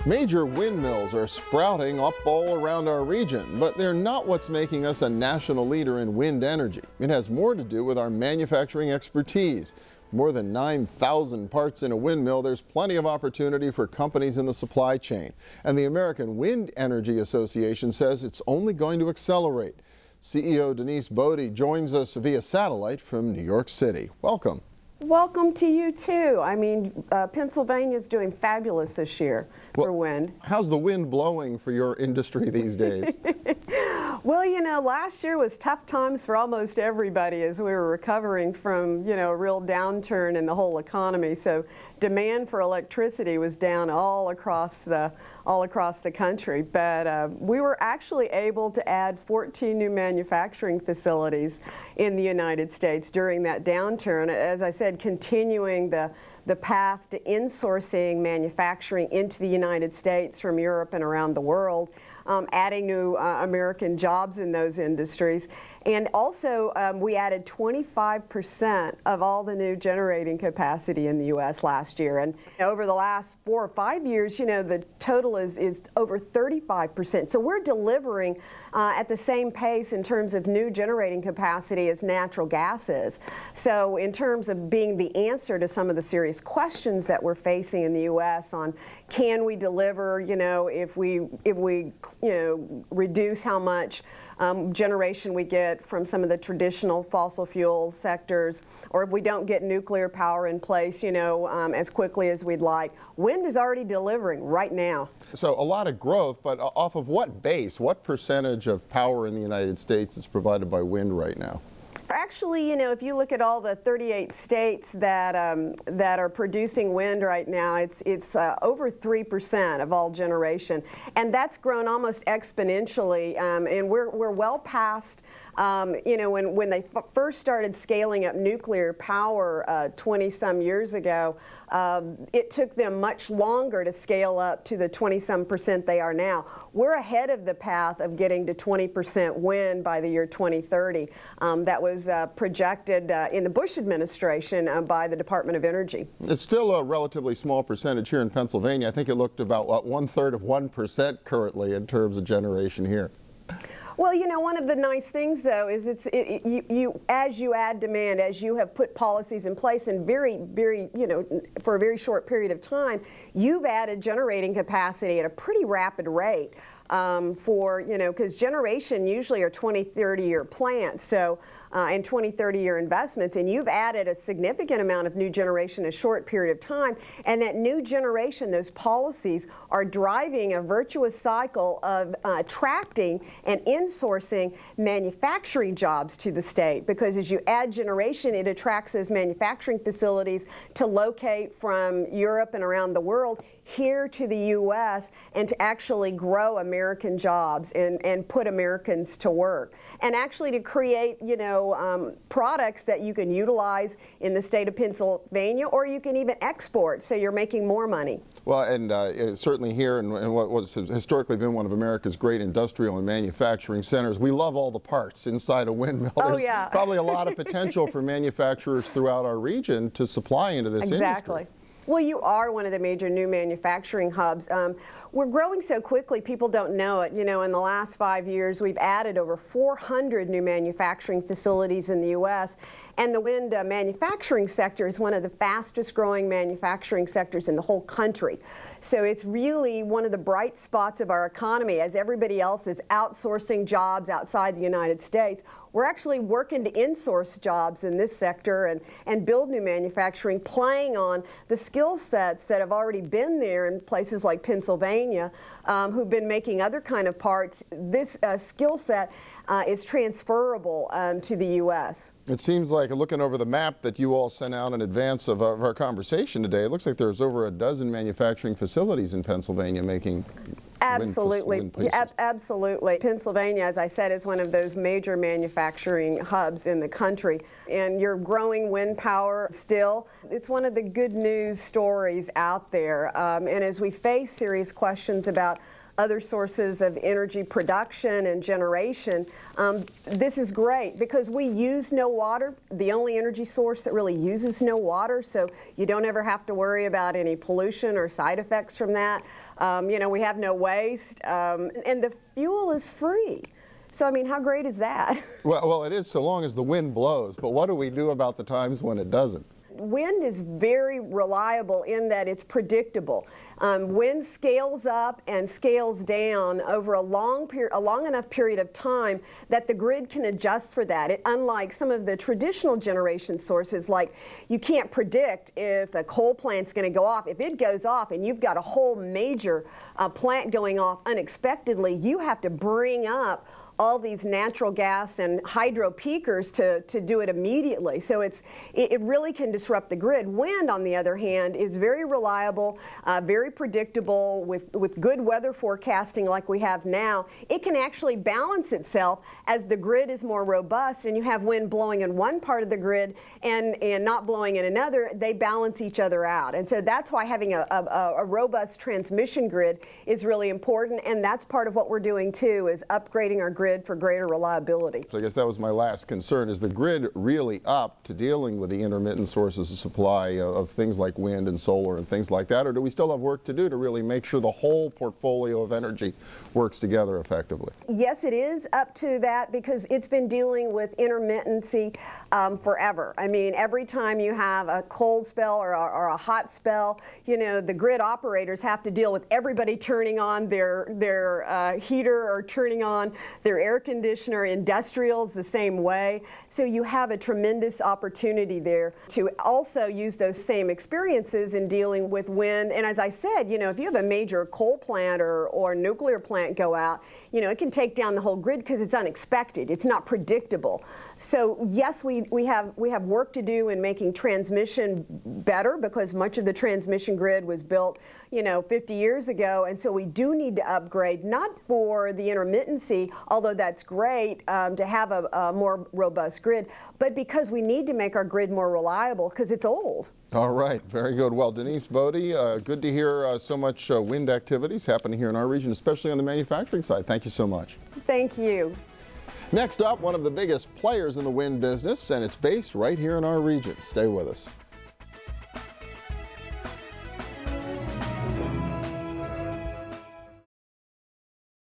Major windmills are sprouting up all around our region, but they're not what's making us a national leader in wind energy. It has more to do with our manufacturing expertise. More than 9,000 parts in a windmill, there's plenty of opportunity for companies in the supply chain. And the American Wind Energy Association says it's only going to accelerate. CEO Denise Bode joins us via satellite from New York City. Welcome. Welcome to you too. I mean, Pennsylvania's doing fabulous this year for wind. How's the wind blowing for your industry these days? Well, you know, last year was tough times for almost everybody as we were recovering from, you know, a real downturn in the whole economy. So demand for electricity was down all across the country. But we were actually able to add 14 new manufacturing facilities in the United States during that downturn. As I said, continuing the path to insourcing manufacturing into the United States from Europe and around the world, adding new American jobs in those industries. And also, we added 25% of all the new generating capacity in the U.S. last year. And over the last 4 or 5 years, you know, the total is over 35%. So we're delivering at the same pace in terms of new generating capacity as natural gas is. So in terms of being the answer to some of the serious questions that we're facing in the U.S. on can we deliver, you know, if we reduce how much generation we get from some of the traditional fossil fuel sectors, or if we don't get nuclear power in place, you know, as quickly as we'd like. Wind is already delivering right now. So a lot of growth, but off of what base? What percentage of power in the United States is provided by wind right now? Actually, you know, if you look at all the 38 states that are producing wind right now, it's over 3% of all generation, and that's grown almost exponentially. And we're well past. You know, when they first started scaling up nuclear power 20-some years ago, it took them much longer to scale up to the 20-some% they are now. We're ahead of the path of getting to 20% wind by the year 2030. That was projected in the Bush administration by the Department of Energy. It's still a relatively small percentage here in Pennsylvania. I think it looked about, what, 1/3 of 1% currently in terms of generation here. Well, you know, one of the nice things, though, is as you add demand, as you have put policies in place, and for a very short period of time, you've added generating capacity at a pretty rapid rate. Because generation usually are 20, 30-year plants, so and 20, 30-year investments, and you've added a significant amount of new generation in a short period of time, and that new generation, those policies are driving a virtuous cycle of attracting and insourcing manufacturing jobs to the state, because as you add generation, it attracts those manufacturing facilities to locate from Europe and around the world here to the U.S. and to actually grow American jobs and put Americans to work, and actually to create, you know, products that you can utilize in the state of Pennsylvania, or you can even export, so you're making more money. Well, and certainly here in what's historically been one of America's great industrial and manufacturing centers, we love all the parts inside a windmill. There's probably a lot of potential for manufacturers throughout our region to supply into this industry. Well, you are one of the major new manufacturing hubs. We're growing so quickly, people don't know it. You know, in the last 5 years, we've added over 400 new manufacturing facilities in the U.S., and the wind manufacturing sector is one of the fastest growing manufacturing sectors in the whole country. So it's really one of the bright spots of our economy. As everybody else is outsourcing jobs outside the United States, we're actually working to insource jobs in this sector and build new manufacturing, playing on the skill sets that have already been there in places like Pennsylvania, who've been making other kind of parts. This skill set is transferable to the U.S. It seems like, looking over the map that you all sent out in advance of our conversation today, it looks like there's over a dozen manufacturing facilities in Pennsylvania making Absolutely. Absolutely. Pennsylvania, as I said, is one of those major manufacturing hubs in the country. And you're growing wind power still. It's one of the good news stories out there. And as we face serious questions about other sources of energy production and generation, this is great because we use no water, the only energy source that really uses no water, so you don't ever have to worry about any pollution or side effects from that. You know, we have no waste, and the fuel is free. So, I mean, how great is that? Well, it is so long as the wind blows, but what do we do about the times when it doesn't? Wind is very reliable in that it's predictable. Wind scales up and scales down over a long enough period of time that the grid can adjust for that. Unlike some of the traditional generation sources, like you can't predict if a coal plant's going to go off. If it goes off and you've got a whole major plant going off unexpectedly, you have to bring up all these natural gas and hydro peakers to do it immediately. So it really can disrupt the grid. Wind, on the other hand, is very reliable, very predictable with good weather forecasting like we have now. It can actually balance itself as the grid is more robust and you have wind blowing in one part of the grid and not blowing in another. They balance each other out. And so that's why having a robust transmission grid is really important, and that's part of what we're doing too, is upgrading our grid for greater reliability. So I guess that was my last concern. Is the grid really up to dealing with the intermittent sources of supply of things like wind and solar and things like that, or do we still have work to do to really make sure the whole portfolio of energy works together effectively? Yes, it is up to that because it's been dealing with intermittency forever. I mean, every time you have a cold spell or a hot spell, you know, the grid operators have to deal with everybody turning on their heater or turning on their air conditioner. Industrials the same way. So you have a tremendous opportunity there to also use those same experiences in dealing with wind. And as I said, you know, if you have a major coal plant or nuclear plant go out, you know, it can take down the whole grid because it's unexpected. It's not predictable. So yes, we have work to do in making transmission better because much of the transmission grid was built, you know, 50 years ago, and so we do need to upgrade, not for the intermittency, although that's great to have a more robust grid, but because we need to make our grid more reliable because it's old. All right, very good. Well, Denise Bode, good to hear so much wind activities happening here in our region, especially on the manufacturing side. Thank you so much. Thank you. Next up, one of the biggest players in the wind business, and it's based right here in our region. Stay with us.